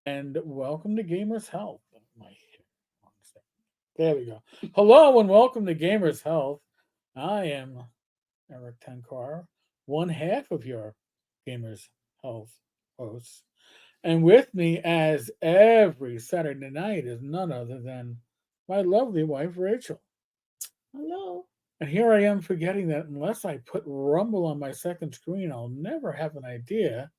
And welcome to Gamers Health. There we go. Hello and welcome to Gamers Health. I am Eric Tenkar, one half of your Gamers Health hosts. And with me, as every Saturday night, is none other than my lovely wife, Rachel. Hello. And here I am forgetting that unless I put Rumble on my second screen, I'll never have an idea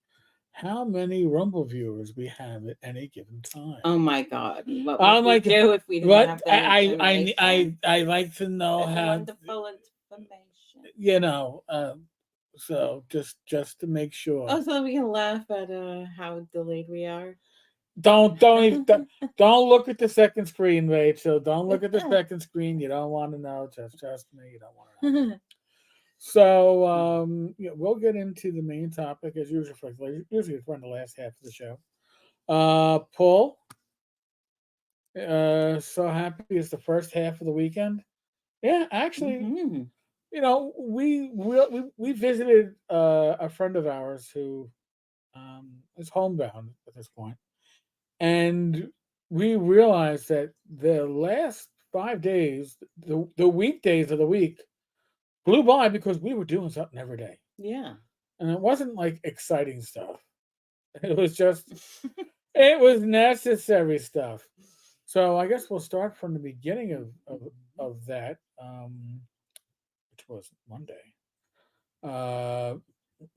how many Rumble viewers we have at any given time. Oh my God. What would I'm we like, do if we didn't what have that information? I like to know That how, wonderful information. you know. So just to make sure, Oh, so we can laugh at how delayed we are. don't even don't look at the second screen, Rachel. Don't look at the second screen. You don't want to know. Just trust me. You don't want to know. So we'll get into the main topic as usual. Usually it's run the last half of the show. Paul, so happy it's the first half of the weekend. Yeah, actually, Hmm. we visited a friend of ours who is homebound at this point, and we realized that the last 5 days, the weekdays of the week, blew by because we were doing something every day, Yeah. and it wasn't like exciting stuff. It was just it was necessary stuff. So I guess we'll start from the beginning of that, which was Monday. Uh,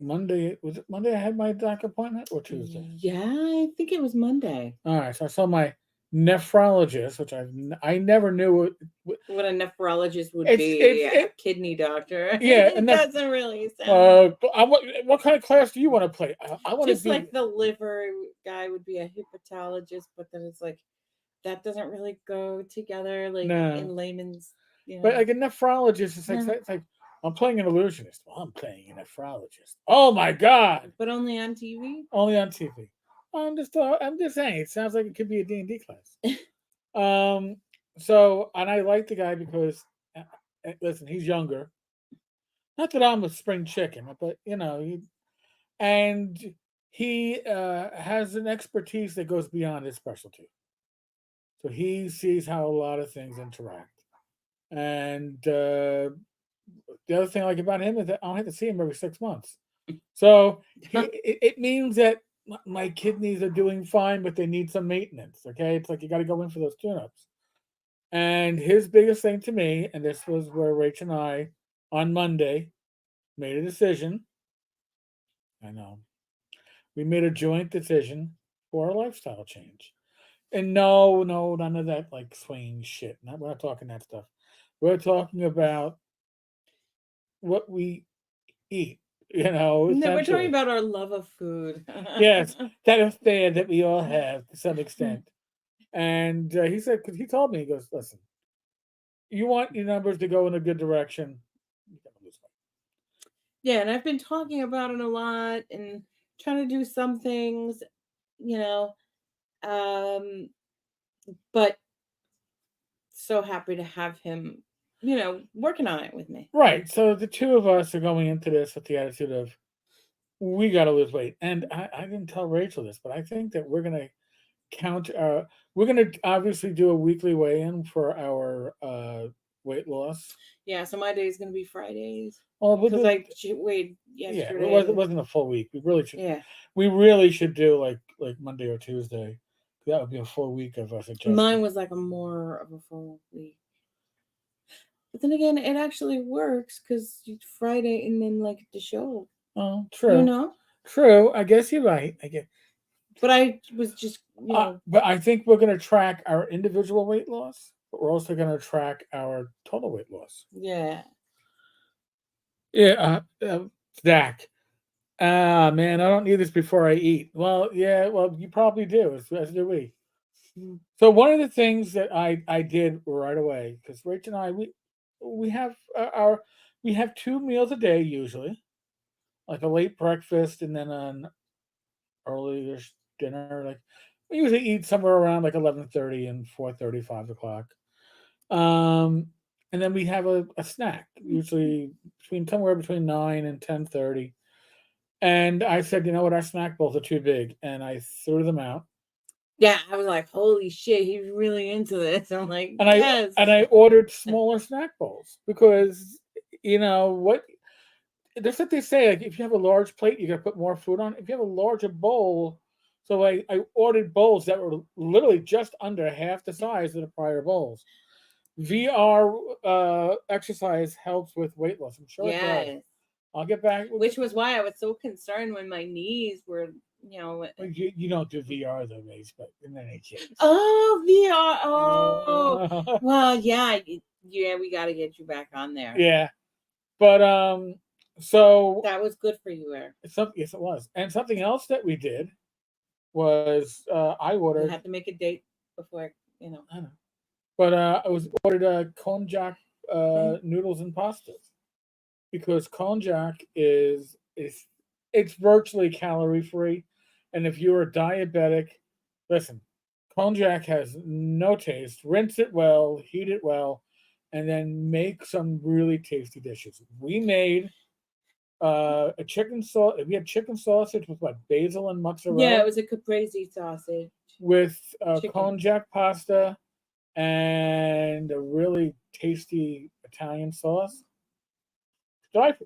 Monday, was it Monday? I had my doctor appointment, or Tuesday. Yeah, I think it was Monday. All right, so I saw my nephrologist, which I never knew. What a nephrologist would It's be, a it kidney doctor. yeah, and It that's doesn't really sound what kind of class do you want to play? I want to just be like the liver guy would be a hepatologist, but then it's like that doesn't really go together, like no, in layman's, but like a nephrologist, uh, it's like I'm playing an illusionist. Well, I'm playing a nephrologist. Oh my god! but only on TV. Only on TV. I'm just saying. It sounds like it could be a D&D class. Um. So, and I like the guy because, listen, he's younger. Not that I'm a spring chicken, but and he has an expertise that goes beyond his specialty. So he sees how a lot of things interact. And the other thing I like about him is that I don't have to see him every 6 months. So it means that my kidneys are doing fine, but they need some maintenance. Okay, it's like you got to go in for those tune-ups. And his biggest thing to me, and this was where Rach and I on Monday made a decision. I know we made a joint decision for a lifestyle change. And no, none of that like swaying shit. We're not talking that stuff. We're talking about what we eat. No, we're talking Essentially. about our love of food. Yes, that affair that we all have to some extent. And he said, because he told me, he goes, listen, you want your numbers to go in a good direction. You gotta lose Yeah, and I've been talking about it a lot and trying to do some things, you know, um, but so happy to have him, working on it with me. weight. Right. So the two of us are going into this with the attitude of we got to lose weight. And I didn't tell Rachel this, but I think that count. We're gonna obviously do a weekly weigh-in for our weight loss. Yeah, so my day is going to be Fridays Well, we'll because do. I weighed Yeah, it yesterday. wasn't a full week. Yeah. We really should do like Monday or Tuesday. That would be a full week of us Mine adjusting. was like a more of a full week. But then again, it actually works because Friday and then like the show, Oh, you true, know? true. I guess you're right. I get, But I was just, but I think we're going to track our individual weight loss, but we're also going to track our total weight loss. yeah. Yeah, Zach. Ah, man, I don't need this before I eat. Well, yeah, well, you probably do, as do we. Mm. So one of the things that I did right away, because Rach and I we have our we have 2 meals a day usually, like a late breakfast and then an early dinner. Like we usually eat somewhere around like 11:30 and 4:30, 5 o'clock. Um, and then we have a snack usually somewhere between 9 and 10:30. And I said, you know what, our snack bowls are too big, and I threw them out. Yeah, I was like, holy shit, he's really into this. I'm like, And yes. I ordered smaller snack bowls because you know what, that's what they say. Like if you have a large plate, you got to put more food on. If you have a larger bowl, so I ordered bowls that were literally just under half the size of the prior bowls. VR exercise helps with weight loss. I'm sure it does. Yes. I'll get back. We'll Which get, was why I was so concerned when my knees were, well, you don't do VR though, Mace, but in any case. oh, VR. Oh, well, yeah, yeah, we got to get you back on there. Yeah, but so That was good for you, Eric. yes, it was. And something else that we did was I You ordered. have to make a date before, I don't know, but I was ordered konjac noodles and pastas because konjac is it's virtually calorie free, and if you're a diabetic, listen, konjac has no taste. Rinse it well, heat it well, and then make some really tasty dishes. We made a chicken sauce. We had chicken sausage with what, basil and yeah, mozzarella it was a caprese sausage. with Chicken. konjac pasta and a really tasty Italian sauce. Die for.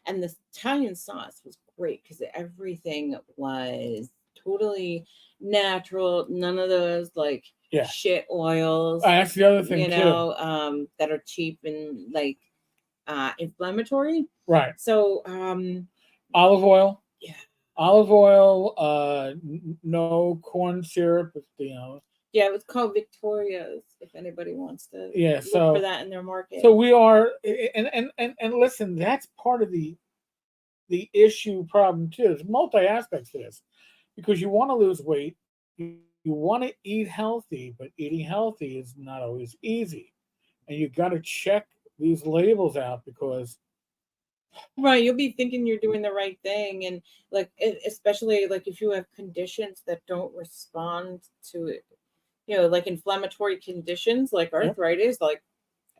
And the Italian sauce was great because everything was totally natural. None of those like Yeah. shit oils, That's the other thing too. that are cheap and like inflammatory. Right. So Olive oil. yeah. Olive oil. No corn syrup. You know. Yeah, it was called Victoria's. If anybody wants to Yeah. look So for that in their market. so we are, and listen, that's part of the issue problem too. There's multi aspects to this because you want to lose weight, you want to eat healthy, but eating healthy is not always easy, and you got to check these labels out because Right, you'll be thinking you're doing the right thing, and like especially like if you have conditions that don't respond to it, like inflammatory conditions like yep, arthritis, like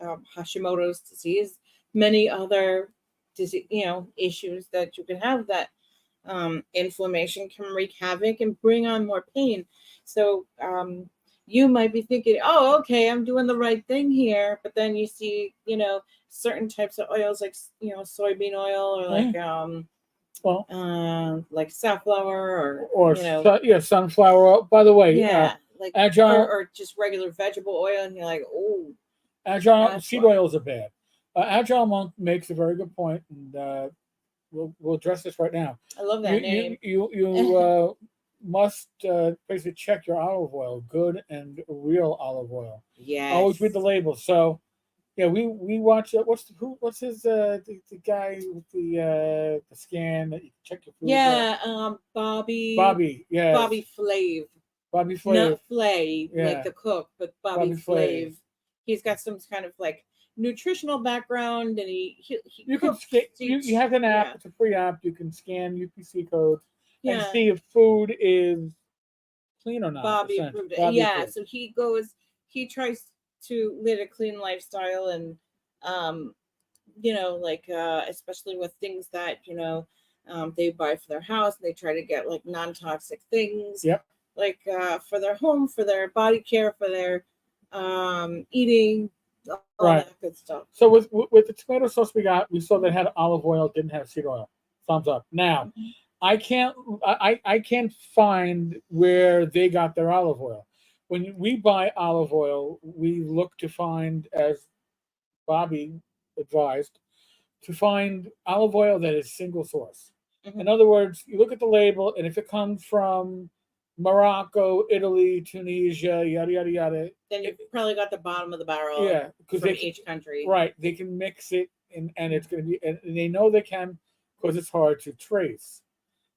Hashimoto's disease, many other disease, issues that you can have that inflammation can wreak havoc and bring on more pain. So you might be thinking, oh, okay, I'm doing the right thing here, but then you see, certain types of oils like soybean oil or like safflower or or sunflower oil. By the way, yeah, like agile or just regular vegetable oil, and you're like, oh, agile that's seed why. oils are bad. Agile Monk makes a very good point, and we'll address this right now. I love You that name. must basically check your olive oil, good and real olive oil. Yes. Always read the label. So yeah, we watch. What's his the guy with the scan that you can check your food? Yeah, Bobby, yes, Bobby Flav. Bobby Flav, Not Flay, yeah, like the cook, but Bobby Flav. He's got some kind of like nutritional background, and he You can cooks. you have an app. Yeah. It's a free app. You can scan UPC codes and Yeah. see if food is clean or not. Bobby essentially. approved it. Bobby Yeah, approved. so he tries to lead a clean lifestyle, and um, like especially with things that they buy for their house, and they try to get like non-toxic things, Yep. like for their home, for their body care, for their eating, all Right. that good stuff. So with the tomato sauce we saw that it had olive oil, didn't have seed oil. Thumbs up. Now, I can't find where they got their olive oil. When we buy olive oil, we look to find, as Bobby advised, to find olive oil that is single source. Mhm. In other words, you look at the label, and if it comes from Morocco, Italy, Tunisia, yada yada yada, Then you probably got the bottom of the barrel, yeah, because from they each country. right, they can mix it, and it's going to be, and they know they can because it's hard to trace.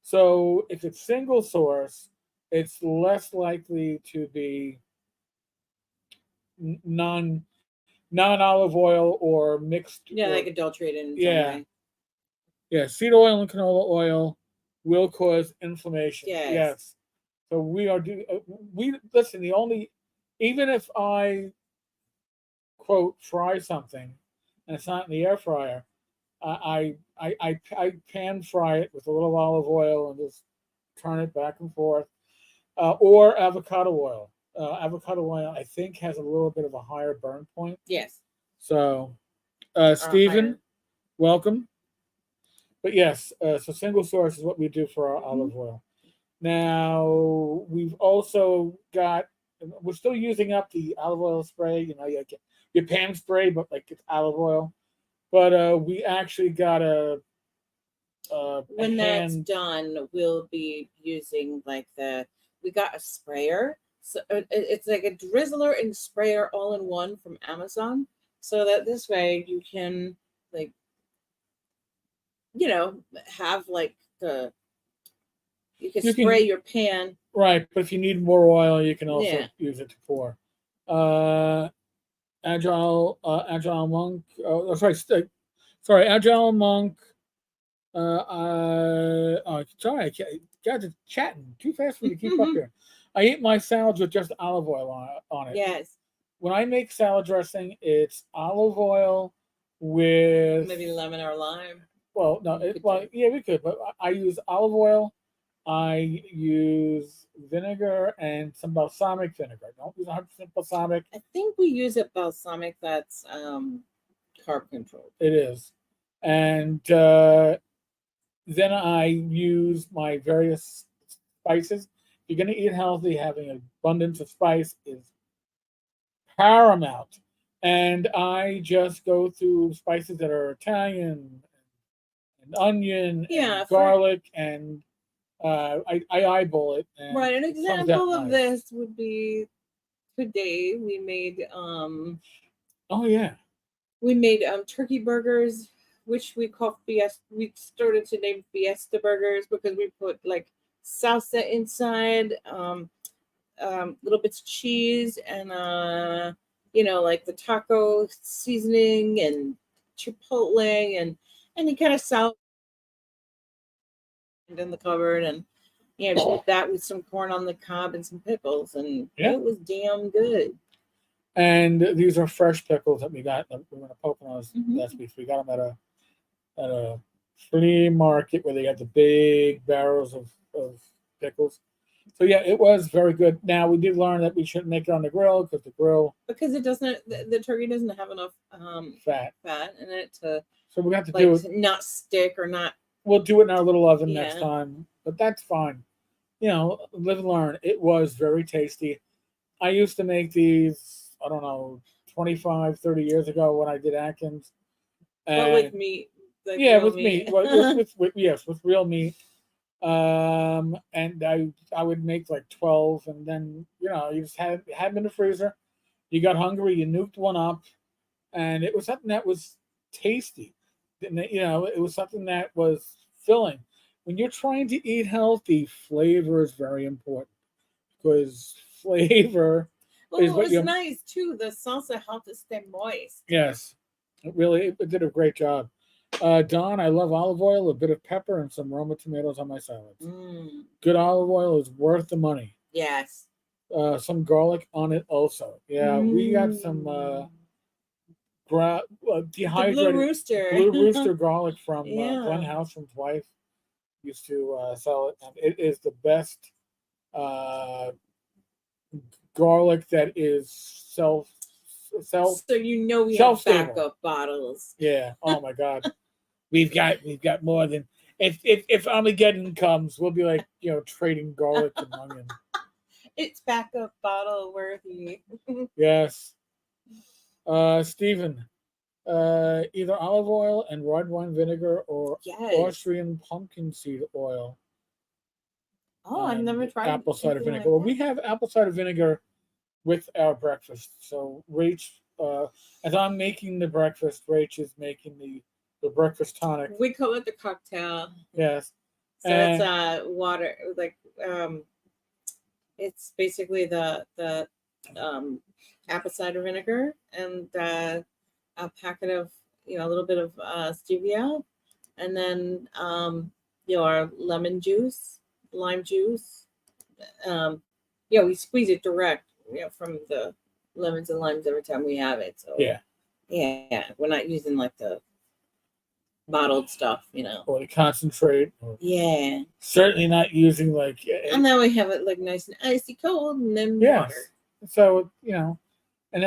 So if it's single source, it's less likely to be non olive oil or mixed. Yeah, or, like adulterated in some yeah, way. yeah. Seed oil and canola oil will cause inflammation. Yes. Yes. So we are do we listen. The only, even if I quote fry something and it's not in the air fryer, I pan fry it with a little olive oil and just turn it back and forth. or avocado oil. Avocado oil, I think, has a little bit of a higher burn point. Yes. So, Or Stephen, higher. welcome. But yes, so single source is what we do for our Mhm. olive oil. Now we've also got. We're still using up the olive oil spray. You know, your pan spray, but like it's olive oil. But we actually got a When that's hand. done, we'll be using like we got a sprayer. So it's like a drizzler and sprayer all in one from Amazon. So that this way you can like, have like you can You spray can your pan. right, but if you need more oil, you can also Yeah. use it to pour. Uh, Agile Monk. Oh, sorry, Agile Monk. Sorry, guys are chatting too fast for me to keep up here. I eat my salads with just olive oil on it. Yes. When I make salad dressing, it's olive oil with Maybe lemon or lime. well, no, You could well, do. yeah, we could, but I use olive oil. I use vinegar and some balsamic vinegar. Don't use 100% balsamic. I think we use a balsamic that's carb controlled. It is, and then I use my various spices. If you're going to eat healthy, having an abundance of spice is paramount. And I just go through spices that are Italian and onion Yeah, and garlic, and I eyeball it, and right. An it comes out example of nice. this would be today Oh yeah, we made turkey burgers, which we call fiesta. We started to name fiesta burgers because we put like salsa inside, little bits of cheese, and like the taco seasoning and chipotle and you kind of salt in the cupboard and put that with some corn on the cob and some pickles, and yeah. it was damn good. And these are fresh pickles that we got. We were in a Poconos Mhm. last week. We got them at a flea market where they had the big barrels of pickles. So yeah, it was very good. Now we did learn that we shouldn't make it on the grill because the grill Because it doesn't, the turkey doesn't have enough fat. fat in it to So we have to like do it. not stick or not. We'll do it in our little oven next Yeah. time, but that's fine. You know, live and learn. It was very tasty. I used to make these, I don't know, 25, 30 years ago when I did Atkins. But with And meat, like yeah, real with meat. meat. Well, yes, with real meat. And I would make like 12, and then you just had them in the freezer. You got hungry, you nuked one up, and it was something that was tasty. It was something that was filling. When you're trying to eat healthy, flavor is very important because flavor Well, is it what was you. nice too. The salsa helped it stay moist. Yes, it did a great job. Don, I love olive oil, a bit of pepper, and some Roma tomatoes on my salads. Mm. Good olive oil is worth the money. Yes. Some garlic on it also. Yeah, we got some The Blue dehydrated Rooster. Blue Rooster garlic from Glenn Yeah. Houseman's wife. Used to sell it, and it is the best uh, garlic that is self So we shelf have stable. backup bottles. Yeah. Oh my God. We've got more than if Armageddon comes, we'll be like trading garlic and onion. It's backup bottle worthy. Yes. Stephen, either olive oil and red wine vinegar or Yes. Austrian pumpkin seed oil. Oh, I've never tried apple cider anything vinegar. like Well, that. we have apple cider vinegar with our breakfast. So Rach, as I'm making the breakfast, Rach is making the breakfast tonic. We call it the cocktail. Yes. So it's water, like it's basically the apple cider vinegar and a packet of a little bit of stevia, and then our lemon juice, lime juice. We squeeze it direct, from the lemons and limes every time we have it. So Yeah. yeah, we're not using like bottled stuff, or the concentrate, or Yeah. certainly not using like And then we have it like nice and icy cold and then yes. water. So and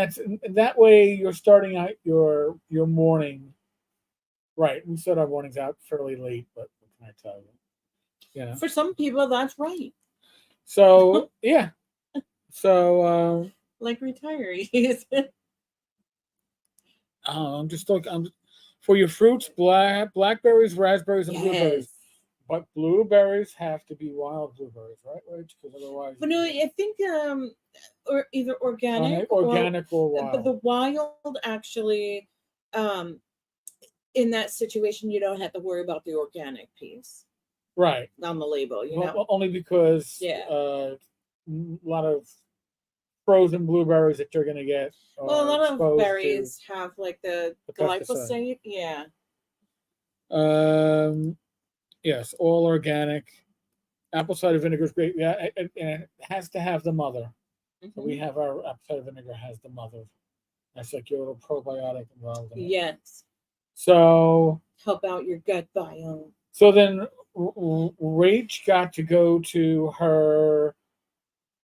that way you're starting out your morning right. We start our mornings out fairly late, but what can I tell you? For some people, that's right. So yeah. So like retirees. I'm just looking. For your fruits, blackberries, raspberries, and blueberries. Yes. But blueberries have to be wild blueberries, right? Rich? Because otherwise, But no, I think or either organic or wild. But the wild actually, in that situation, you don't have to worry about the organic piece right on the label. Well, only because a lot of frozen blueberries that you're going to get. Well, a lot of berries have like the glyphosate. Yeah. Yes, all organic. Apple cider vinegar is great. Yeah, and it has to have the mother. So we have our apple cider vinegar has the mother. That's like your little probiotic involved in it. Yes. So help out your gut biome. So then Rach got to go to her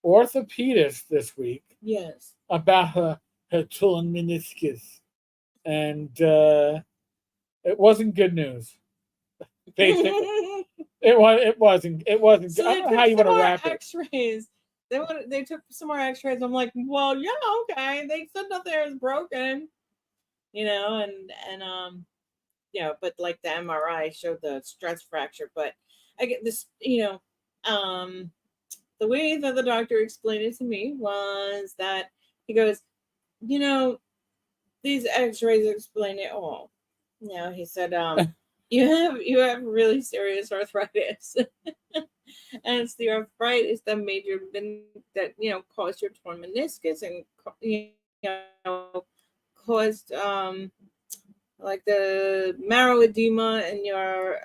orthopedist this week. Yes. About her torn meniscus. And it wasn't good news. Basically. It wasn't. So I don't know how you want to wrap it. X-rays. They took some more X-rays. I'm like, well, yeah, okay. They said nothing was broken, but like the MRI showed the stress fracture. But I get this, the way that the doctor explained it to me was that he goes, these X-rays explain it all. He said, you have really serious arthritis. And it's the arthritis that made caused your torn meniscus and caused like the marrow edema and your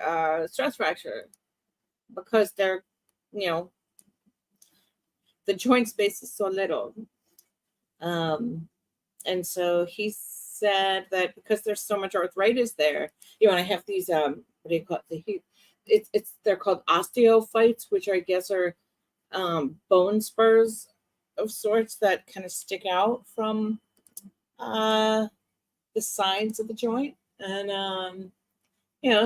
stress fracture, because they're the joint space is so little. And so he said that because there's so much arthritis there, I have these what do you call it? They're called osteophytes, which I guess are bone spurs of sorts that kind of stick out from the sides of the joint. And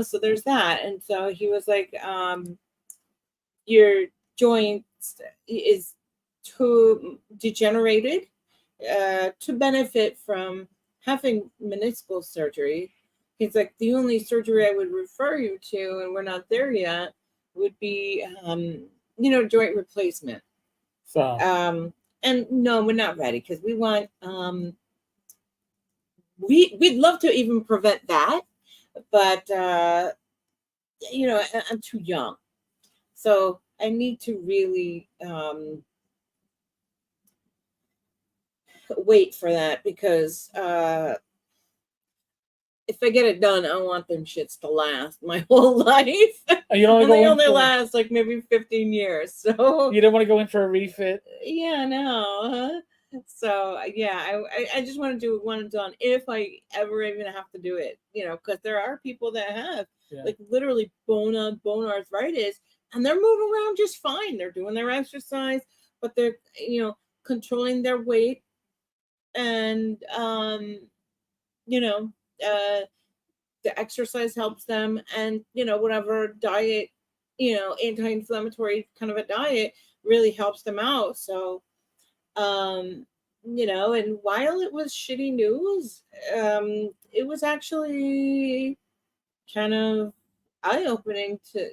so there's that. And so he was like, your joint is too degenerated to benefit from having meniscal surgery. He's like, the only surgery I would refer you to, and we're not there yet, would be, joint replacement. So, and no, we're not ready because we want, we'd love to even prevent that, but, I'm too young. So I need to really, wait for that, because if I get it done, I want them shits to last my whole life. They only last like maybe 15 years. So you don't want to go in for a refit? Yeah, no. So yeah, I just want to do one and done if I ever even have to do it. Because there are people that have like literally bone arthritis, and they're moving around just fine. They're doing their exercise, but they're controlling their weight, and the exercise helps them, and whatever diet, anti-inflammatory kind of a diet really helps them out. So and while it was shitty news, it was actually kind of eye-opening to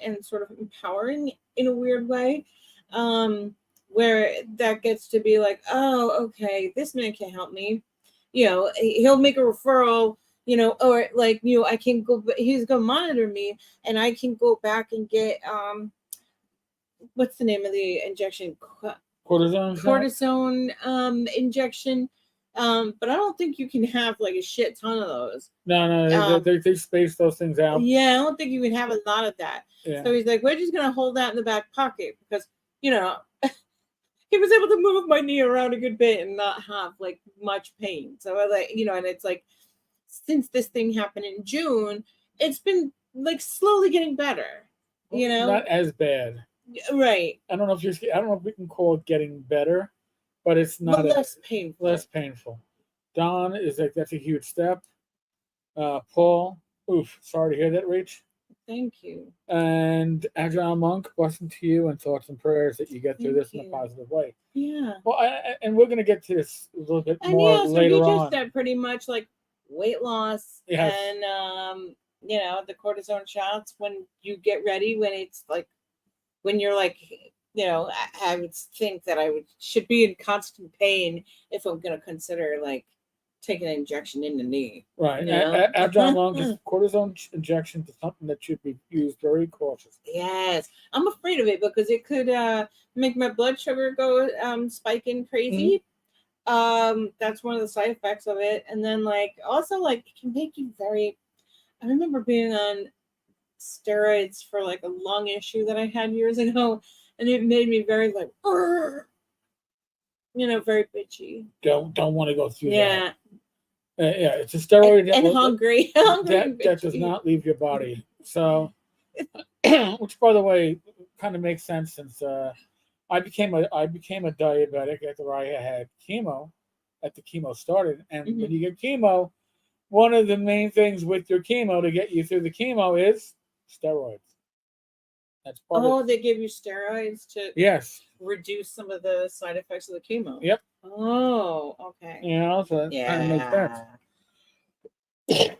and sort of empowering in a weird way, where that gets to be like, oh, okay, this man can help me. He'll make a referral, or like, I can go, he's going to monitor me, and I can go back and get, what's the name of the injection? Cortisone injection. But I don't think you can have like a shit ton of those. No, they space those things out. Yeah, I don't think you can have a lot of that. Yeah. So he's like, we're just going to hold that in the back pocket, because, he was able to move my knee around a good bit and not have like much pain. So I like, and it's like, since this thing happened in June, it's been like slowly getting better. You know, Not as bad. right? I don't know if I don't know if we can call it getting better, but it's not But less painful. less painful. Don is like that's a huge step. Paul, oof, sorry to hear that, Rach. Thank you. And Agile Monk, blessing to you and thoughts and prayers that you get through Thank this in a you. positive way. Yeah. Well, and we're going to get to this a little bit And more yeah, so later you just on. said pretty much like weight loss Yes. and you know, the cortisone shots when you get ready, when it's like when you're like, you know, I would think that should be in constant pain if I'm gonna consider like taking an injection in the knee. Right. You know? Agile Monk is cortisone injection is something that should be used very cautiously. Yes, I'm afraid of it because it could make my blood sugar go spiking crazy. That's one of the side effects of it. And then like also like it can make you very. I remember being on steroids for like a lung issue that I had years ago, and it made me very like, you know, very bitchy. Don't want to go through Yeah, that. Yeah, it's a steroid and hungry, hungry and that does bitchy. not leave your body. So, which by the way, kind of makes sense since I became a diabetic after I had chemo. At the chemo started, and Mhm. when you get chemo, one of the main things with your chemo to get you through the chemo is steroids. That's part Oh, of they give you steroids to yes. reduce some of the side effects of the chemo. Yep. Oh, okay. You know, so that kind of makes sense.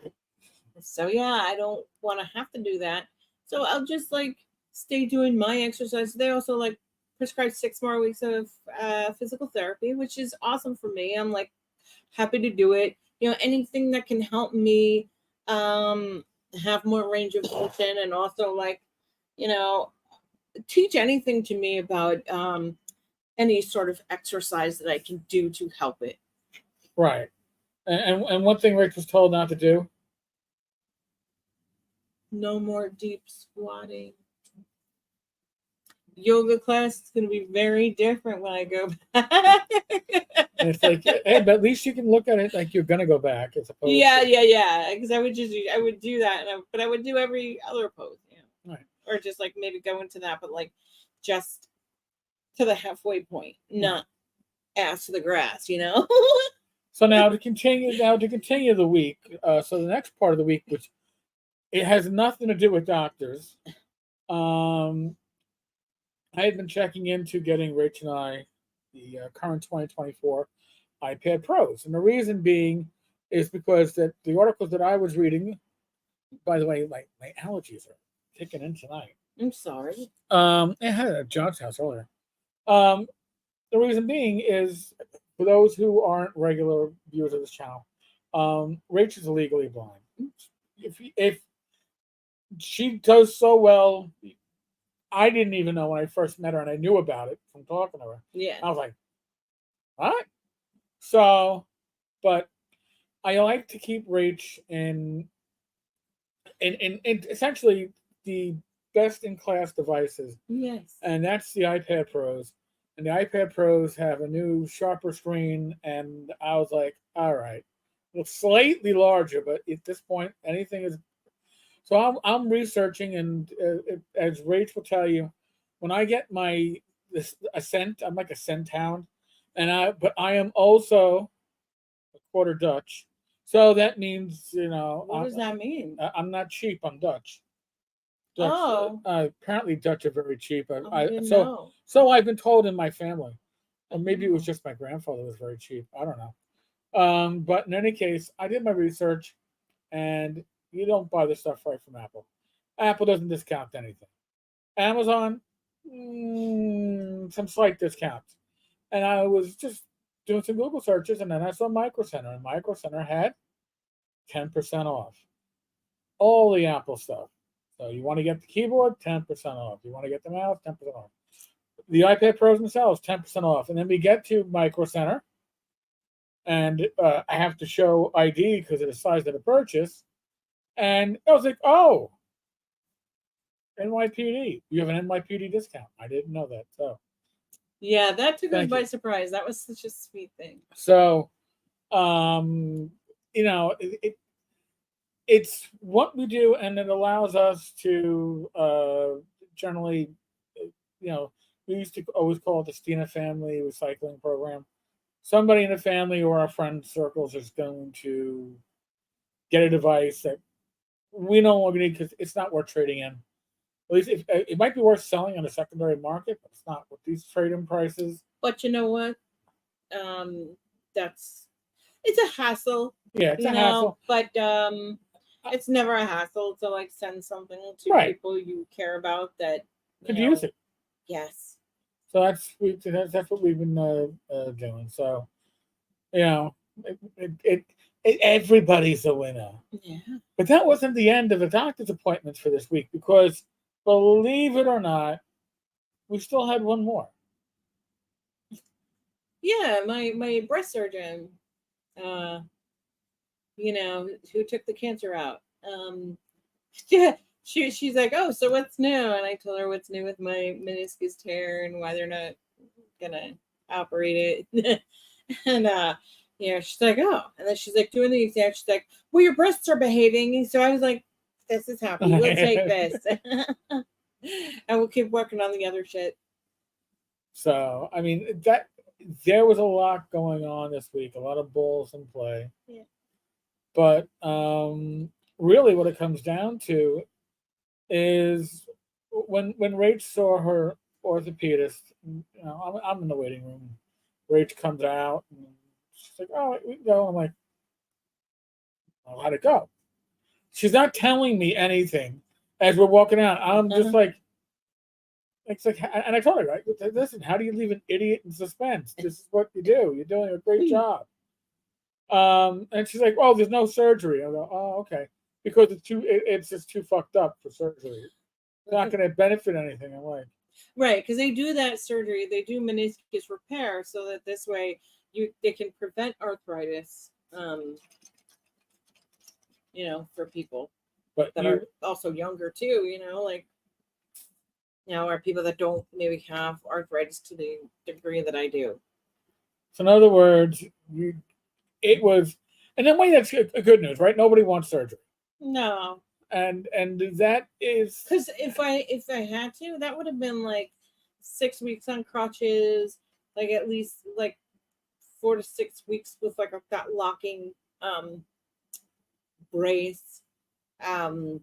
So yeah, I don't want to have to do that. So I'll just like stay doing my exercise. They also like prescribe 6 more weeks of physical therapy, which is awesome for me. I'm like happy to do it. You know, anything that can help me um have more range of motion and also like, you know, teach anything to me about any sort of exercise that I can do to help it. Right. And one thing Rick was told not to do. No more deep squatting. Yoga class is going to be very different when I go back. And it's like, hey, but at least you can look at it like you're gonna go back as opposed. Yeah. Because I would do that, but I would do every other pose, Right. or just like maybe go into that, but like just to the halfway point, not ass to the grass, So now to continue the week. So the next part of the week, which it has nothing to do with doctors. I had been checking into getting Rich and I the current 2024 iPad Pros, and the reason being is because that the articles that I was reading. By the way, my allergies are kicking in tonight. I'm sorry. I had it at John's house earlier. The reason being is for those who aren't regular viewers of this channel, Rach is legally blind. If she does so well, I didn't even know when I first met her, and I knew about it from talking to her. Yeah. I was like, what? So, but I like to keep Rach in essentially the best in class devices. Yes. And that's the iPad Pros. And the iPad Pros have a new sharper screen, and I was like, all right, it's slightly larger, but at this point, anything is. So I'm researching, and as Rach will tell you, when I get my Ascent, I'm like a centhound, but I am also a quarter Dutch, so that means what does that mean? I'm not cheap. I'm Dutch. Oh. Apparently Dutch are very cheap. I didn't know. So I've been told in my family, or maybe it was just my grandfather was very cheap. I don't know. But in any case, I did my research, and you don't buy the stuff right from Apple. Apple doesn't discount anything. Amazon, some slight discounts. And I was just doing some Google searches, and then I saw Micro Center, and Micro Center had 10% off all the Apple stuff. So you want to get the keyboard, 10% off. You want to get the mouse, 10% off. The iPad Pros themselves, 10% off. And then we get to Micro Center, and I have to show ID because of the size of the purchase. And I was like, oh, NYPD. You have an NYPD discount. I didn't know that. So yeah, that took us Thank by you. surprise. That was such a sweet thing. So, it it's what we do, and it allows us to generally, you know, we used to always call it the Stina Family Recycling Program. Somebody in the family or our friend circles is going to get a device that we no longer need because it's not worth trading in. At least it might be worth selling on the secondary market, but it's not with these trade-in prices. But you know what? That's it's a hassle, Yeah, it's a hassle. but it's never a hassle to like send something to Right. people you care about that Could use it. Yes. So that's what we've been doing. So you know, it, everybody's a winner. Yeah. But that wasn't the end of the doctor's appointments for this week because, believe it or not, we still had one more. Yeah, my breast surgeon, uh, who took the cancer out. Yeah, she's like, oh, so what's new? And I told her what's new with my meniscus tear and why they're not gonna operate it. And she's like, oh, and then she's like doing the exam. She's like, well, your breasts are behaving. So I was like, this is happy. We'll take this, and we'll keep working on the other shit. So I mean that there was a lot going on this week, a lot of balls in play. Yeah. But really, what it comes down to is when Rach saw her orthopedist. I'm in the waiting room. Rach comes out and she's like, "Oh, we can go." I'm like, "Oh, how'd it go?" She's not telling me anything as we're walking out. I'm just like, it's like, and I told her, right? Listen, how do you leave an idiot in suspense? This is what you do. You're doing a great job. And she's like, "Oh, there's no surgery." I go, "Oh, okay," because it's just too fucked up for surgery. It's not going to benefit anything. I'm like, right, because they do that surgery. They do meniscus repair so that this way they can prevent arthritis. For people but that are also younger too. Or people that don't maybe have arthritis to the degree that I do. So in other words, it was, and then wait, that's a good news, right? Nobody wants surgery. No. And that is because if I had to, that would have been like 6 weeks on crutches, like at least like 4 to 6 weeks with like that locking brace, and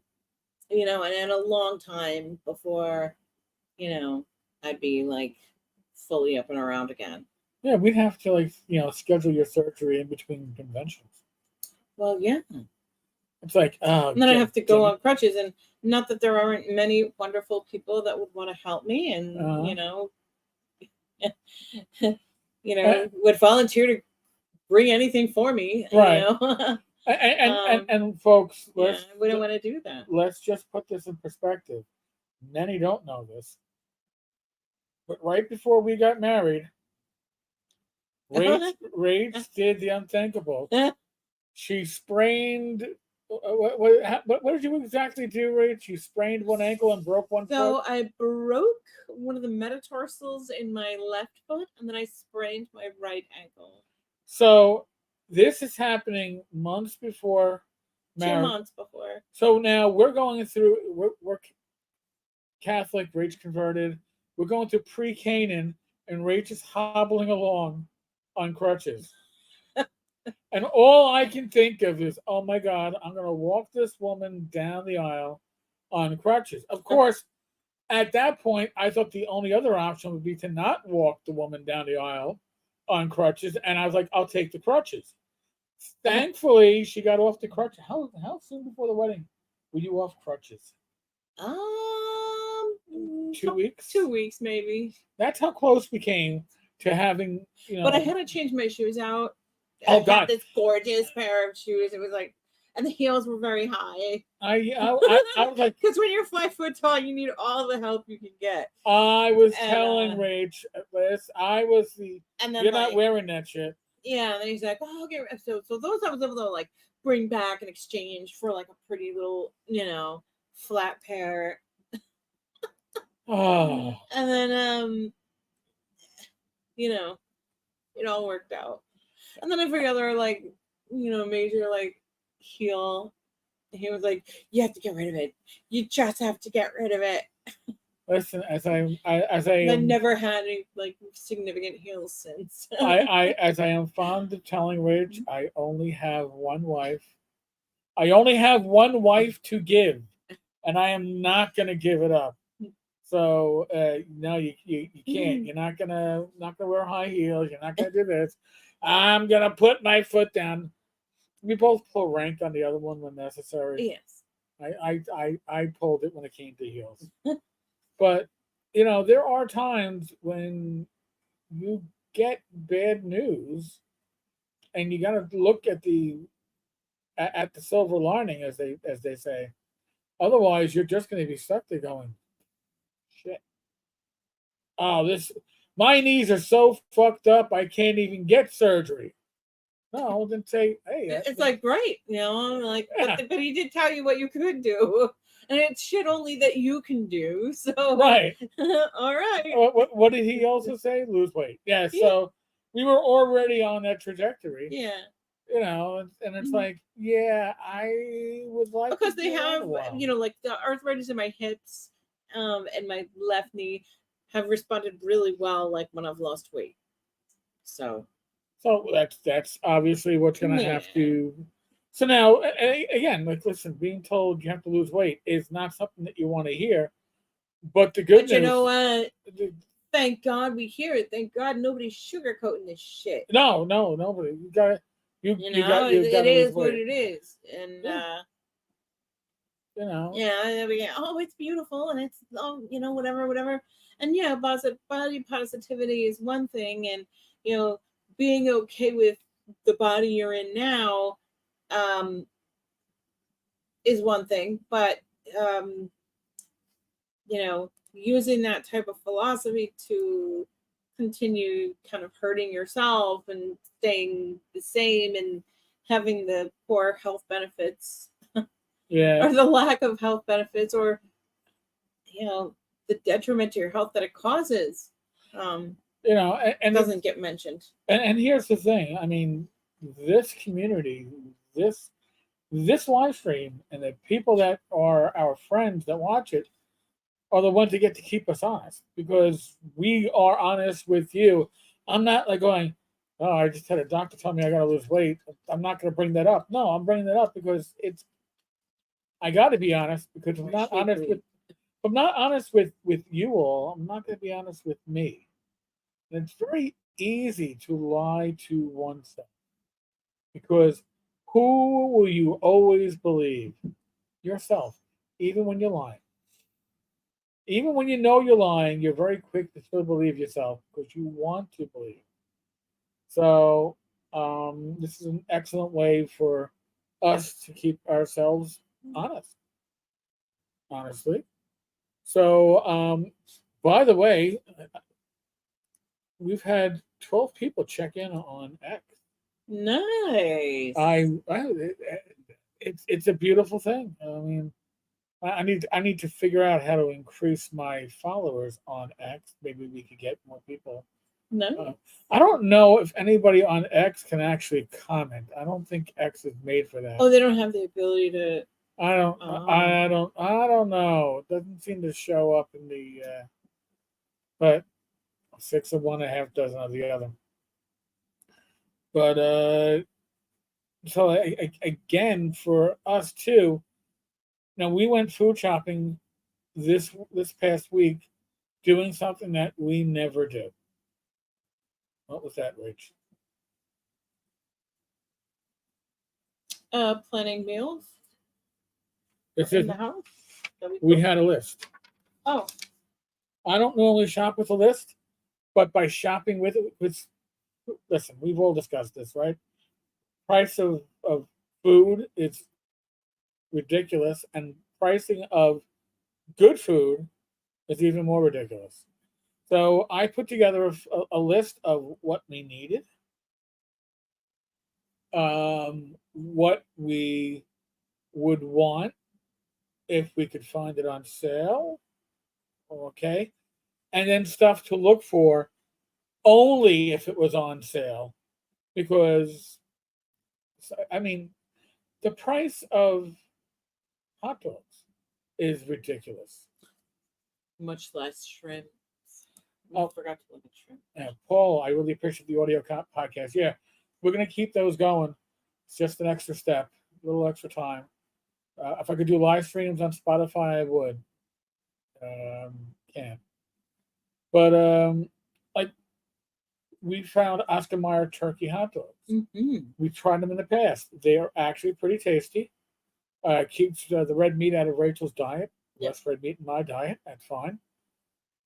then a long time before I'd be like fully up and around again. Yeah, we'd have to schedule your surgery in between conventions. Well, yeah. It's like, and then I have to go on crutches, and not that there aren't many wonderful people that would want to help me, and would volunteer to bring anything for me, right? And folks, I wouldn't want to do that. Let's just put this in perspective. Many don't know this, but right before we got married, Rach did the unthinkable. She sprained. What did you exactly do, Rach? You sprained one ankle and broke one foot? So I broke one of the metatarsals in my left foot, and then I sprained my right ankle. So this is happening months before marriage. 2 months before. So now we're going through, we're Catholic, Rach converted. We're going through pre-Canaan, and Rach is hobbling along on crutches. And all I can think of is, oh my God, I'm going to walk this woman down the aisle on crutches. Of course, at that point, I thought the only other option would be to not walk the woman down the aisle on crutches. And I was like, I'll take the crutches. Thankfully, she got off the crutches. How soon before the wedding were you off crutches? 2 weeks? 2 weeks, maybe. That's how close we came to having, But I had to change my shoes out. Oh, God. Had this gorgeous pair of shoes. It was like, and the heels were very high. I was like, because when you're 5 foot tall, you need all the help you can get. I was telling Rach, Liz, I was and then you're not wearing that shit. Yeah, and then he's like, oh, okay. So those I was able to like bring back and exchange for like a pretty little, flat pair. Oh. And then it all worked out. And then every other like, major like heel He was like, "You have to get rid of it. You just have to get rid of it." Listen, as I And I am never had any like significant heels since. as I am fond of telling Rich, I only have one wife. I only have one wife to give, and I am not going to give it up. So no, you can't. You're not gonna wear high heels. You're not gonna do this. I'm gonna put my foot down. We both pull rank on the other one when necessary. Yes. I pulled it when it came to heels. But there are times when you get bad news, and you got to look at the silver lining, as they say. Otherwise, you're just going to be stuck there going, "Shit! Oh, this my knees are so fucked up. I can't even get surgery." No, then say, "Hey, It's like great, like, yeah, but he did tell you what you could do, and it's shit only that you can do. So, right." all right, What did he also say? Lose weight. Yeah. yeah, So we were already on that trajectory. yeah, And it's Mhm. like, yeah, I would like to because they be around have, a while. like the arthritis in my hips, and my left knee have responded really well, like when I've lost weight. So, So that's obviously what's going to yeah, have to. So now, again, like, listen, being told you have to lose weight is not something that you want to hear. But the good but you know news, what? the- Thank God we hear it. Thank God nobody's sugarcoating this shit. no, no, nobody. You got to, you got It to lose is what weight. it is, and Yeah, you know, yeah, and we get, oh, it's beautiful, and it's, oh, whatever, whatever, and yeah, body positivity is one thing, and you know, being okay with the body you're in now, um, is one thing, but um, using that type of philosophy to continue kind of hurting yourself and staying the same and having the poor health benefits yeah, or the lack of health benefits or you know the detriment to your health that it causes um, doesn't get mentioned. and here's the thing. I mean, this community, this this live stream, and the people that are our friends that watch it are the ones that get to keep us honest because we are honest with you. I'm not like going, "Oh, I just had a doctor tell me I got to lose weight." I'm not going to bring that up. No, I'm bringing that up because I got to be honest because if I'm not honest with if I'm not honest with you all, I'm not going to be honest with me. And it's very easy to lie to oneself because who will you always believe? Yourself, even when you're lying. Even when you know you're lying, you're very quick to still believe yourself because you want to believe. So, this is an excellent way for us to keep ourselves honest, honestly. So, by the way, we've had 12 people check in on X. Nice. It's a beautiful thing. I mean, I need to figure out how to increase my followers on X. Maybe we could get more people. No. I don't know if anybody on X can actually comment. I don't think X is made for that. Oh, they don't have the ability to. I don't. Oh. I don't know. It doesn't seem to show up in the. But six of one, a half dozen of the other. But so again, for us too. Now we went food shopping this past week, doing something that we never do. What was that, Rich? Planning meals It's in just, the house. we had a list. Oh, I don't normally shop with a list, but by shopping with it, listen, we've all discussed this, right? Price of food is ridiculous, and pricing of good food is even more ridiculous. So I put together a list of what we needed, what we would want if we could find it on sale, okay, and then stuff to look for only if it was on sale, because I mean the price of hot dogs is ridiculous. Much less shrimp. Oh. Forgot to look at shrimp. And Paul, I really appreciate the audio podcast. Yeah, we're gonna keep those going. It's just an extra step, a little extra time. If I could do live streams on Spotify, I would. Can't. But like we found Oscar Mayer turkey hot dogs. Mm-hmm. We've tried them in the past. They are actually pretty tasty. Keeps the red meat out of Rachel's diet. Yep. Less red meat in my diet. That's fine.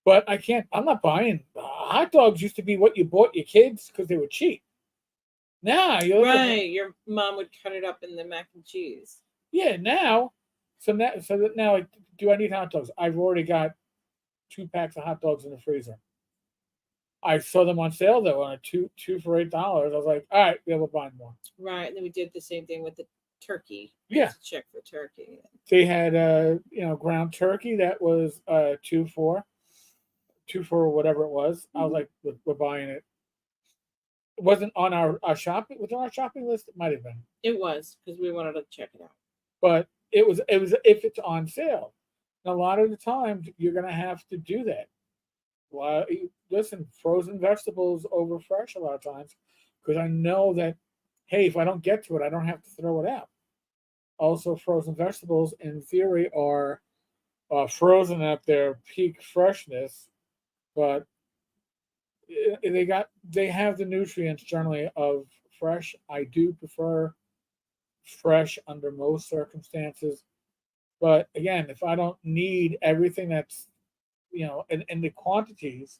But I can't. I'm not buying. Hot dogs used to be what you bought your kids because they were cheap. Now you look at Right. Your mom would cut it up in the mac and cheese. yeah. Now, so that now, like, do I need hot dogs? I've already got 2 packs of hot dogs in the freezer. I saw them on sale though on a two for $8. I was like, all right, yeah, we'll buy more. Right. And then we did the same thing with the turkey. Yeah. To check for turkey. They had ground turkey that was 2 for whatever it was. I was like, we're buying it. It wasn't on our shopping. Was it on our shopping list? It might have been. It was because we wanted to check it out. But it was if it's on sale. And a lot of the times you're gonna have to do that. Well, listen, frozen vegetables over fresh a lot of times because I know that hey, if I don't get to it, I don't have to throw it out. Also, frozen vegetables in theory are frozen at their peak freshness, but they have the nutrients generally of fresh. I do prefer fresh under most circumstances, but again, if I don't need everything that's in the quantities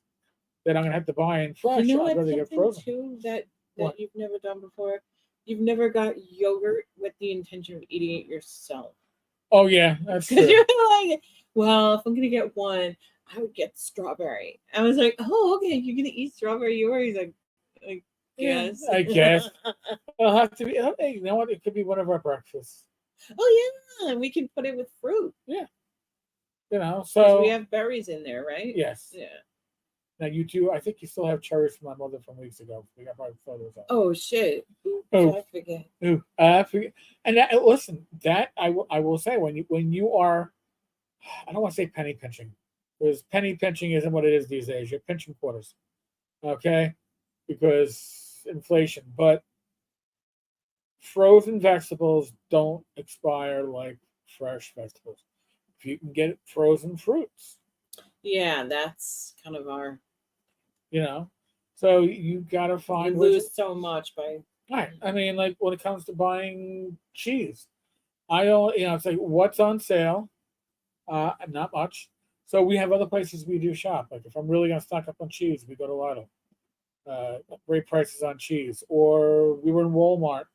that I'm gonna have to buy in fresh, You know I'd what's rather get something frozen. too that What? you've never done before? You've never got yogurt with the intention of eating it yourself. Oh yeah, that's Because true. you're like, well, if I'm gonna get one, I would get strawberry. I was like, oh, okay, you're gonna eat strawberry. You're always like, Yeah, yes. I guess. It'll have to be. Hey, you know what? It could be one of our breakfasts. Oh yeah, we can put it with fruit. So 'Cause we have berries in there, right? yes. Yeah. Now you do. I think you still have cherries from my mother from weeks ago. We got probably photos of. Oh shit. Ooh, Oh. I forget. Ooh, I forget. And listen, that I will say when you are, I don't want to say penny pinching, because penny pinching isn't what it is these days. You're pinching quarters, okay? Because inflation. But frozen vegetables don't expire like fresh vegetables. If you can get frozen fruits, Yeah, that's kind of our. So you gotta We find lose so much by. Right. I mean, like when it comes to buying cheese, I don't, it's like what's on sale, not much. So we have other places we do shop. Like if I'm really gonna stock up on cheese, we go to Lidl. Great prices on cheese. Or we were in Walmart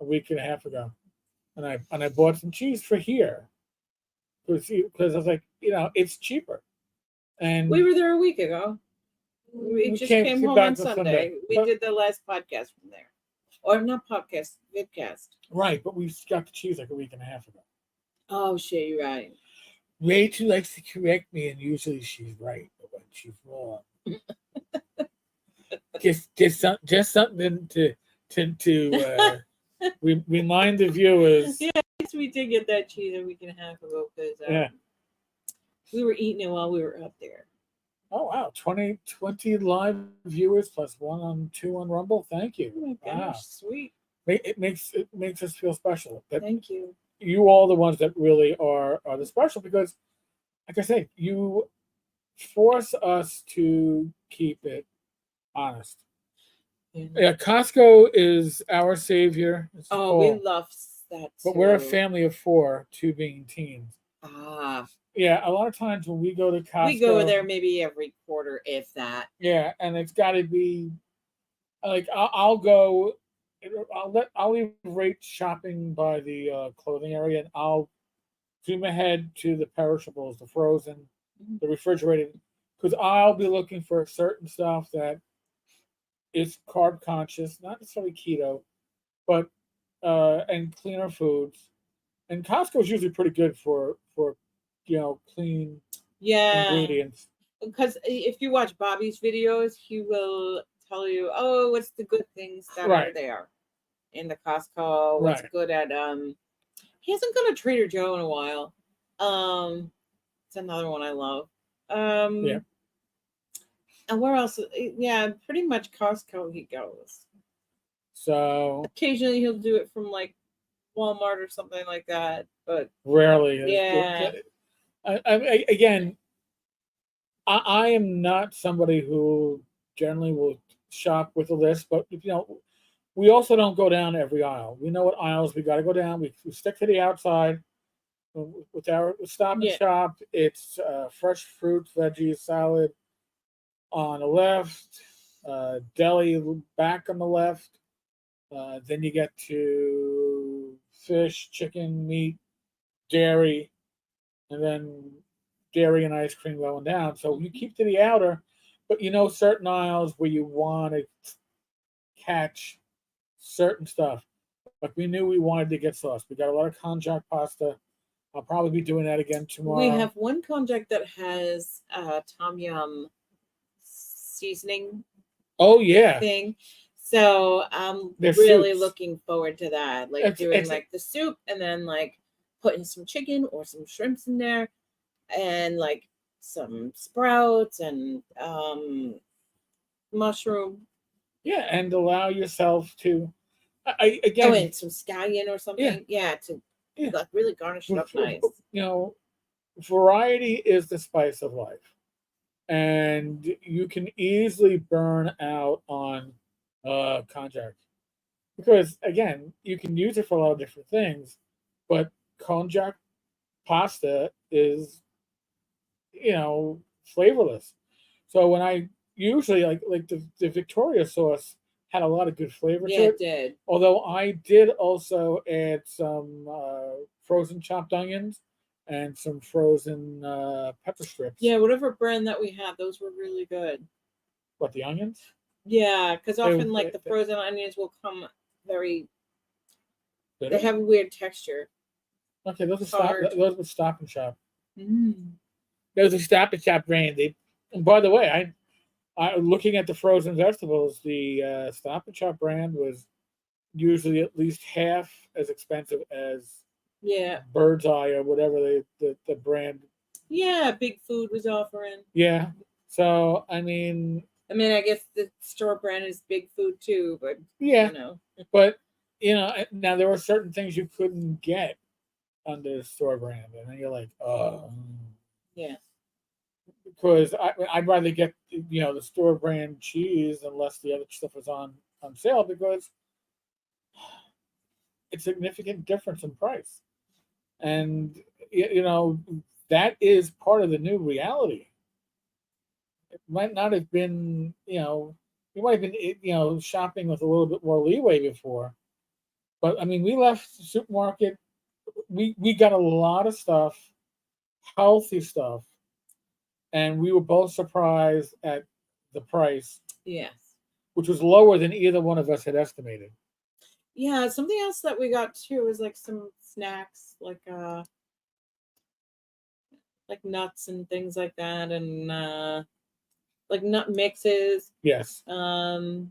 a week and a half ago, and I bought some cheese for here because I was like, it's cheaper. And We were there a week ago. We just came home back on on Sunday. We But- did the last podcast from there. Or not podcast, vidcast. right, but we got the cheese like a week and a half ago. Oh shit, you're right. Rachel likes to correct me, and usually she's right, but when she's wrong, just something to remind the viewers. Yeah, we did get that cheese a week and a half ago because Yeah. we were eating it while we were up there. Oh wow, 20 live viewers plus 2 on Rumble. Thank you. Oh my gosh, Wow. sweet. It makes us feel special. That Thank you. you all the ones that really are the special because, like I say, you force us to keep it honest. Yeah, Costco is our savior. It's Oh, we Paul. love that. But we're a too. family of 4, 2 being teens. Ah, Yeah, a lot of times when we go to Costco, we go there maybe every quarter, if that. Yeah, and it's got to be like I'll go. I'll leave Rate shopping by the clothing area, and I'll zoom ahead to the perishables, the frozen, the refrigerated, because I'll be looking for certain stuff that is carb conscious, not necessarily keto, but and cleaner foods. And Costco is usually pretty good for clean Yeah, ingredients. because if you watch Bobby's videos, he will tell you, oh, what's the good things that are Right. there in the Costco, what's Right. good at He hasn't gone to Trader Joe in a while. It's another one I love. Yeah. And where else? Yeah, pretty much Costco he goes. So Occasionally he'll do it from like Walmart or something like that, but rarely. yeah, Again, I am not somebody who generally will shop with a list, but we also don't go down every aisle. We know what aisles we got to go down. We stick to the outside. With our Stop and yeah, Shop, it's fresh fruit, veggies, salad on the left, deli back on the left. Then you get to fish, chicken, meat, dairy, and then dairy and ice cream going down. So you keep to the outer, but certain aisles where you want to catch certain stuff. Like we knew we wanted to get sauce. We got a lot of konjac pasta. I'll probably be doing that again we tomorrow. have one konjac that has tom yum seasoning Oh yeah, thing. So I'm there's really soups. looking forward to that. Like It's doing it's like the soup and then like putting some chicken or some shrimps in there and like some sprouts and mushroom. yeah, and allow yourself to. Oh, Again, and some scallion or yeah, something. Yeah, to yeah. like really garnish it up nice. You know, variety is the spice of life, and you can easily burn out on konjac because again, you can use it for a lot of different things, but konjac pasta is flavorless. So when I usually like the Victoria sauce had a lot of good flavor to Yeah, it it. did. Although I did also add some frozen chopped onions and some frozen pepper strips. Yeah, whatever brand that we had, those were really good. What, the onions? Yeah, because They, often like they, the frozen onions will come very. they They have a weird texture. Okay, those are Hard. Those were Stop and Shop. Mm. Those are Stop and Shop brand. And by the way, I looking at the frozen vegetables. The Stop and Shop brand was usually at least half as expensive as Yeah. Bird's Eye or whatever the brand. Yeah, Big Food was offering. Yeah. So I mean, I guess the store brand is Big Food too, but yeah, you know. but now there were certain things you couldn't get under the store brand, and then you're like, oh, Yeah. because I'd rather get the store brand cheese unless the other stuff is on sale because it's a significant difference in price, and that is part of the new reality. It might not have been, you might have been, shopping with a little bit more leeway before. But I mean, we left the supermarket. We got a lot of stuff, healthy stuff, and we were both surprised at the price, Yes. which was lower than either one of us had estimated. Yeah, something else that we got too was like some snacks, like nuts and things like that, and like nut mixes. Yes. And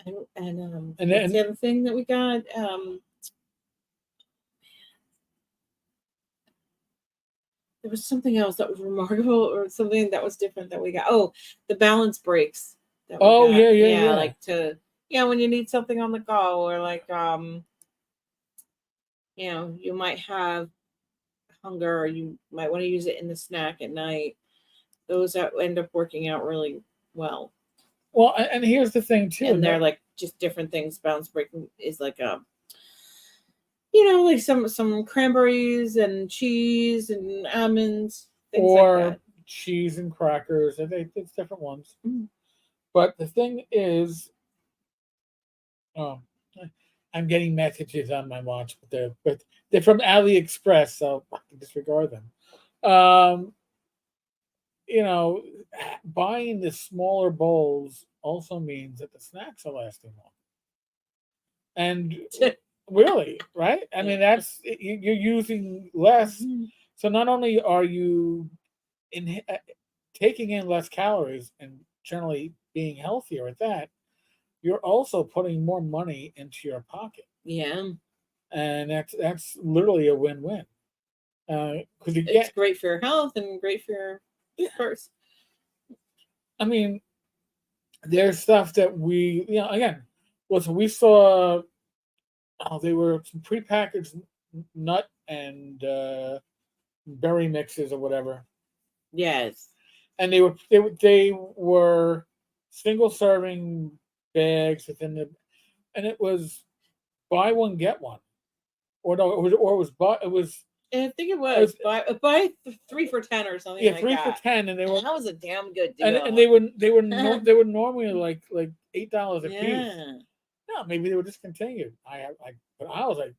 what's the other thing that we got? There was something else that was remarkable or something that was different that we got. Oh, the balance breaks that we Oh got. yeah. Like when you need something on the go or like you might have hunger or you might want to use it in the snack at night. Those that end up working out really well. Well, and here's the thing too. And they're like just different things. Balance breaking is like like some cranberries and cheese and almonds, things or like that. Cheese and crackers. It's different ones. Mm. But the thing is, I'm getting messages on my watch, but they're from AliExpress, so I can disregard them. Buying the smaller bowls also means that the snacks are lasting long. And really, right? I mean, that's you're using less. Mm-hmm. So not only are you taking in less calories and generally being healthier at that, you're also putting more money into your pocket. Yeah. and that's literally a win-win. Because you It's get, great for your health and great for your purse. I mean, there's stuff that we, again, listen, we saw, they were some prepackaged nut and berry mixes or whatever, Yes. and they were single serving bags within the, and it was buy one get one, or no, it was buy, it was And I think it it was was buy 3 for 10 or something yeah, like 3 for that. 10, and they were, That was a damn good deal. and they were normally like $8 a piece. Yeah. No, maybe they were discontinued. But I was like,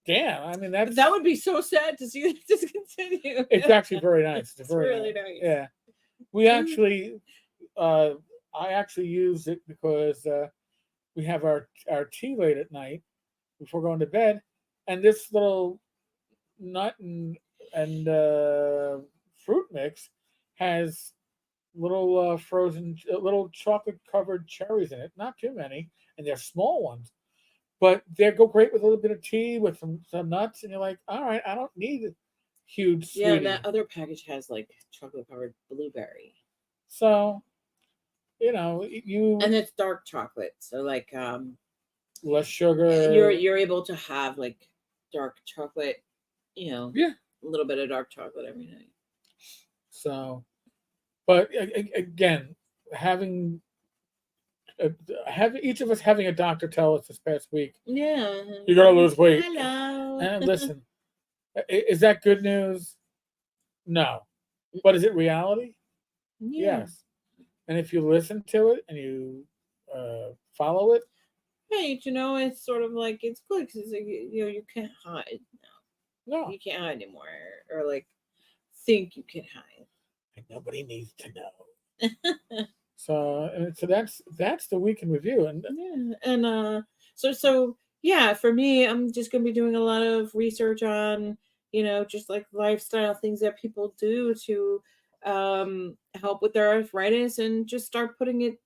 damn. I mean, But that would be so sad to see that discontinue. it's actually very nice. It's very really nice. Yeah, we actually, I actually used it because we have our tea late at night before going to bed, and this little nut and fruit mix has little frozen, little chocolate covered cherries in it. Not too many, and they're small ones, but they go great with a little bit of tea with some nuts. And you're like, all right, I don't need a huge Yeah, sweetie. and that other package has like chocolate covered blueberry. So, you And it's dark chocolate. So like less sugar. you're able to have like dark chocolate, Yeah. a little bit of dark chocolate every night. So, but again, having each of us having a doctor tell us this past week, Yeah. you're gonna lose weight. Hello. And listen, is that good news? No, but is it reality? Yeah. Yes. And if you listen to it and you follow it, Right, it's sort of like it's good because you can't hide now. no, You can't hide anymore, or like think you can hide. nobody needs to know. So that's the week in review, and Yeah, and so yeah, for me, I'm just gonna be doing a lot of research on just like lifestyle things that people do to help with their arthritis, and just start putting it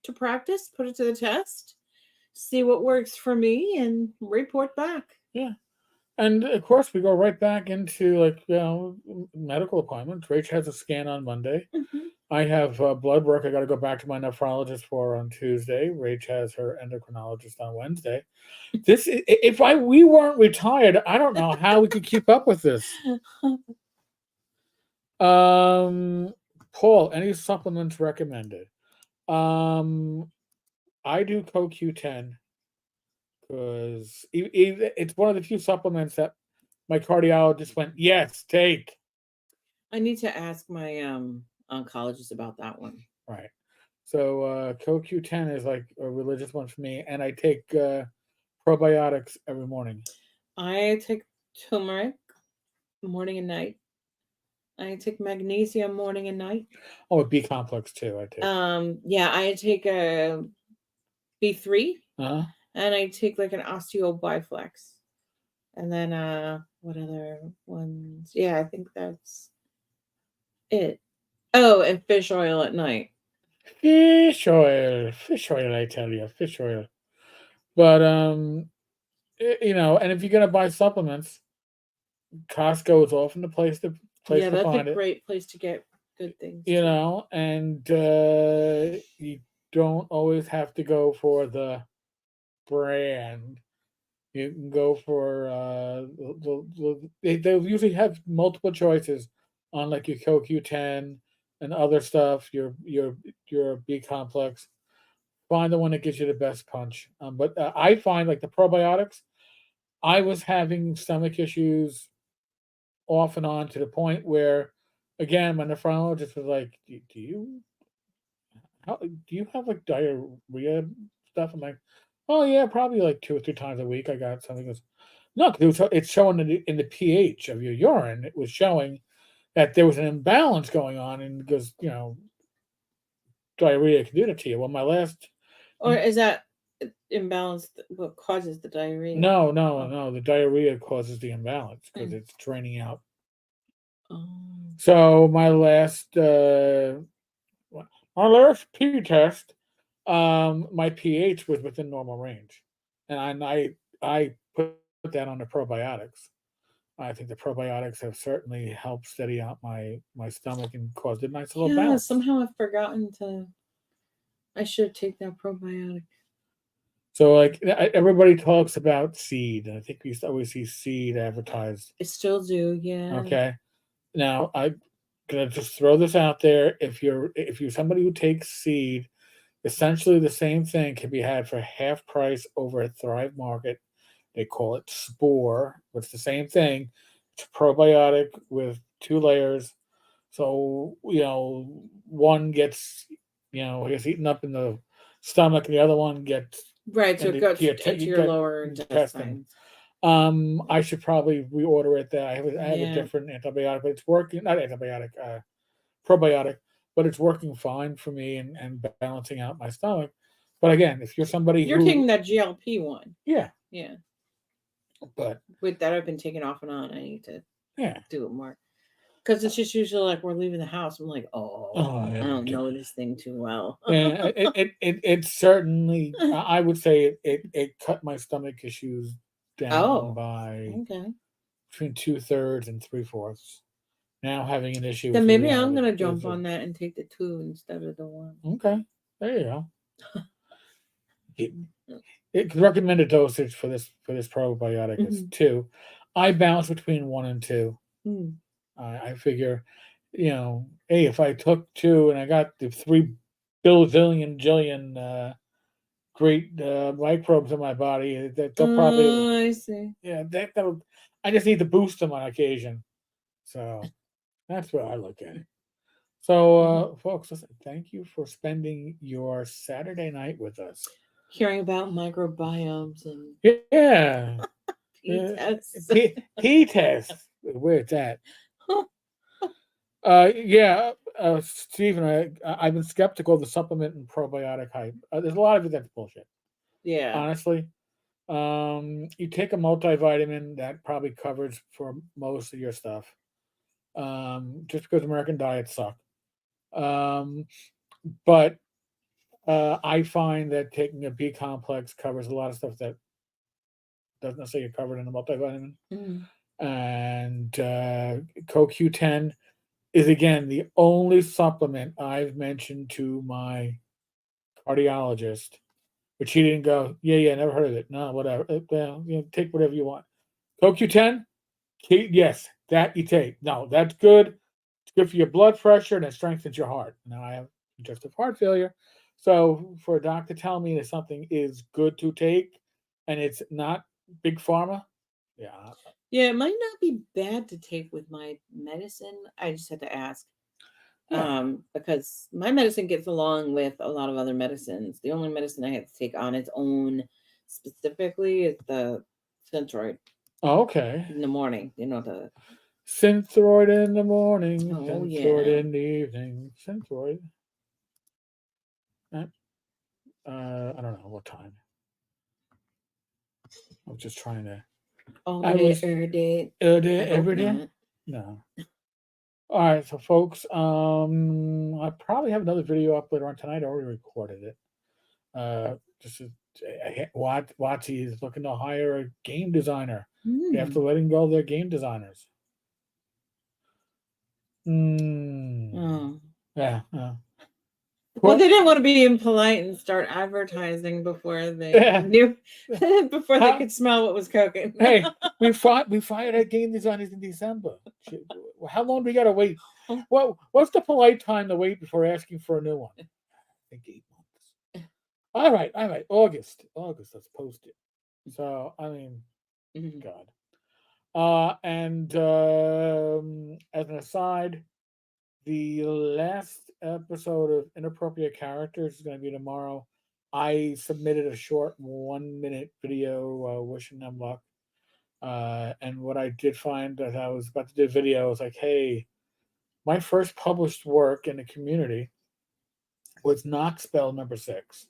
to practice, put it to the test, see what works for me, and report back. yeah. And of course, we go right back into medical appointments. Rach has a scan on Monday. Mhm. I have blood work. I got to go back to my nephrologist for on Tuesday. Rach has her endocrinologist on Wednesday. If we weren't retired, I don't know how we could keep up with this. Paul, any supplements recommended? I do CoQ10 because it's one of the few supplements that my cardiologist went, yes, take. I need to ask my oncologist about that one. Right. So CoQ10 is like a religious one for me, and I take probiotics every morning. I take turmeric morning and night. I take magnesium morning and night. Oh, a B complex too. I take. Yeah, I take a B3, Uh-huh. and I take like an osteo biflex. And then what other ones? Yeah, I think that's it. Oh, and fish oil at night. Fish oil, I tell you, fish oil. But and if you're gonna buy supplements, Costco is often the place to Yeah, that's find a it. great place to get good things. And you don't always have to go for the brand. You can go for they'll usually have multiple choices on like your CoQ10 and other stuff. Your B complex. Find the one that gives you the best punch. But I find like the probiotics. I was having stomach issues off and on to the point where, again, my nephrologist was like, "Do you have like diarrhea stuff?" I'm like, "Oh yeah, probably like 2 or 3 times a week. I got something." He goes, "No, 'cause it's showing in the pH of your urine. It was showing that there was an imbalance going on, and because diarrhea can do that to you." Well, my last Or is that imbalance what causes the diarrhea? no, Oh. the diarrhea causes the imbalance because it's draining out. Oh. So my last pee test, my pH was within normal range, and I put that on the probiotics. I think the probiotics have certainly helped steady out my stomach and caused a nice little Yeah, balance. somehow I've forgotten to. I should take that probiotic. So, like, everybody talks about seed, and I think we used to always see seed advertised. I still do, yeah. Okay, now I'm gonna just throw this out there. If you're somebody who takes seed, essentially the same thing can be had for half price over at Thrive Market. They call it Spore, but it's the same thing. It's a probiotic with 2 layers. So, one gets, gets eaten up in the stomach, and the other one gets Right, so it into goes into you your get lower intestine. intestines. I should probably reorder it. That I have a Yeah. different antibiotic, but it's working. Not antibiotic, probiotic, but it's working fine for me and balancing out my stomach. But again, if you're somebody You're taking who, that GLP one. yeah, Yeah. but With that, I've been taking off and on. I need to yeah, do it more. Because it's just usually like we're leaving the house. I'm like, oh, oh I yeah, don't know this thing too well. and it certainly, I would say it cut my stomach issues down Oh, by okay. between 2/3 and 3/4. Now having an issue Then with maybe I'm urine gonna is jump on that and take the 2 instead of the 1. okay. There you go. It recommended dosage for this probiotic is Mhm. 2. I bounce between 1 and 2. Mm. I figure, hey, if I took 2 and I got the 3 billion jillion great microbes in my body, they'll probably, Oh, I see. yeah, that'll. I just need to boost them on occasion. So that's what I look at it. So, Mhm. folks, listen, thank you for spending your Saturday night with us. Hearing about microbiomes and Yeah, pee tests. P test. Where it's at. Yeah, Stephen, I've been skeptical of the supplement and probiotic hype. There's a lot of it that's bullshit. Yeah. Honestly, you take a multivitamin that probably covers for most of your stuff. Just because American diets suck. Um, but I find that taking a B complex covers a lot of stuff that doesn't necessarily get covered in a multivitamin. Mhm. And CoQ10 is again the only supplement I've mentioned to my cardiologist, which he didn't go, yeah, never heard of it. No, whatever. Well, take whatever you want. CoQ10, yes, that you take. No, that's good. It's good for your blood pressure and it strengthens your heart. Now I have congestive heart failure, so for a doctor to tell me that something is good to take and it's not big pharma, yeah, Yeah, it might not be bad to take with my medicine. I just had to ask. yeah. Because my medicine gets along with a lot of other medicines. The only medicine I have to take on its own specifically is the Synthroid Okay. in the morning. You know the Synthroid in the morning, oh Synthroid yeah. in the evening, Synthroid. Uh, I don't know what time. I was just trying to. All I day, was every day. I hope every day. not. No. All right, so folks, I probably have another video up later on tonight. I already recorded it. Just Watsy is looking to hire a game designer after Mm. letting go of their game designers. Hmm. Oh. Yeah. Well, Well, they didn't want to be impolite and start advertising before they yeah. knew before they How, could smell what was cooking. hey, we fired our game designers in December. How long do we gotta wait? What's the polite time to wait before asking for a new one? I think 8 months. All right. August. Let's post it. So I mean, Mhm. God. And as an aside, the last episode of Inappropriate Characters is going to be tomorrow. I submitted a short 1 minute video wishing them luck. And what I did find as I was about to do a video, I was like, hey, my first published work in the community was Knoxspell #6.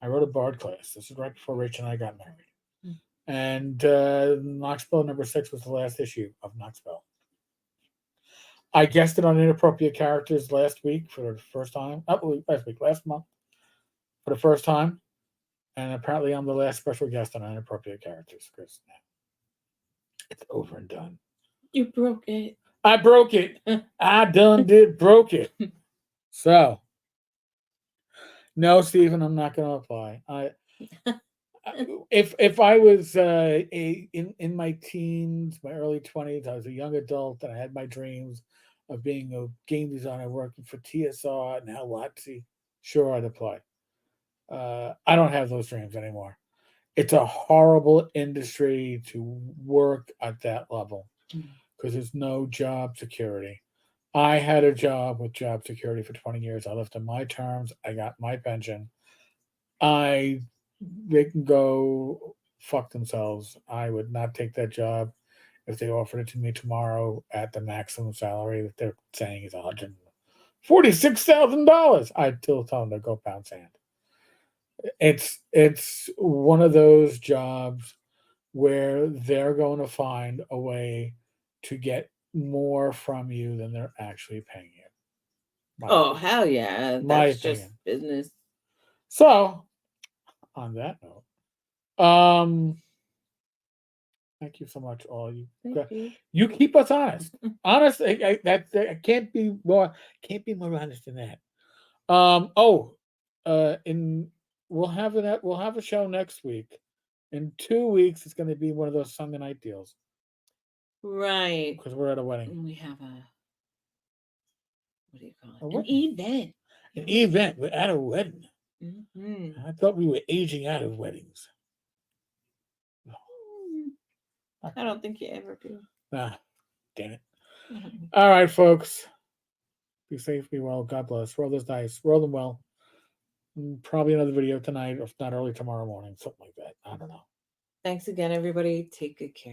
I wrote a bard class. This is right before Rich and I got married. Mm. And Knoxspell #6 was the last issue of Knoxspell. I guested on Inappropriate Characters last week for the first time. Last month for the first time. And apparently I'm the last special guest on Inappropriate Characters, Chris. It's over and done. You broke it. I broke it. I done did broke it. So, no, Stephen, I'm not going to apply. If I was in my teens, my early 20s, I was a young adult, and I had my dreams of being a game designer working for TSR and now LOTC, sure, I'd apply. I don't have those dreams anymore. It's a horrible industry to work at that level because there's no job security. I had a job with job security for 20 years. I left on my terms. I got my pension. They can go fuck themselves. I would not take that job if they offered it to me tomorrow at the maximum salary that they're saying is $146,000. I'd still tell them to go pound sand. It's one of those jobs where they're going to find a way to get more from you than they're actually paying you. Oh, hell yeah. My That's just opinion. business. So, on that note, thank you so much, all you. Thank you. You keep us honest. Honest, I can't be more honest than that. We'll have a show next week. In 2 weeks, it's going to be one of those Sunday night deals Right. because we're at a wedding. And we have what do you call it? A An wedding. event. An event. We're at a wedding. Mm-hmm. I thought we were aging out of weddings. I don't think you ever do. Nah, damn it. All right, folks. Be safe, be well. God bless. Roll those dice. Roll them well. Probably another video tonight, or if not early tomorrow morning. Something like that. I don't know. Thanks again, everybody. Take good care.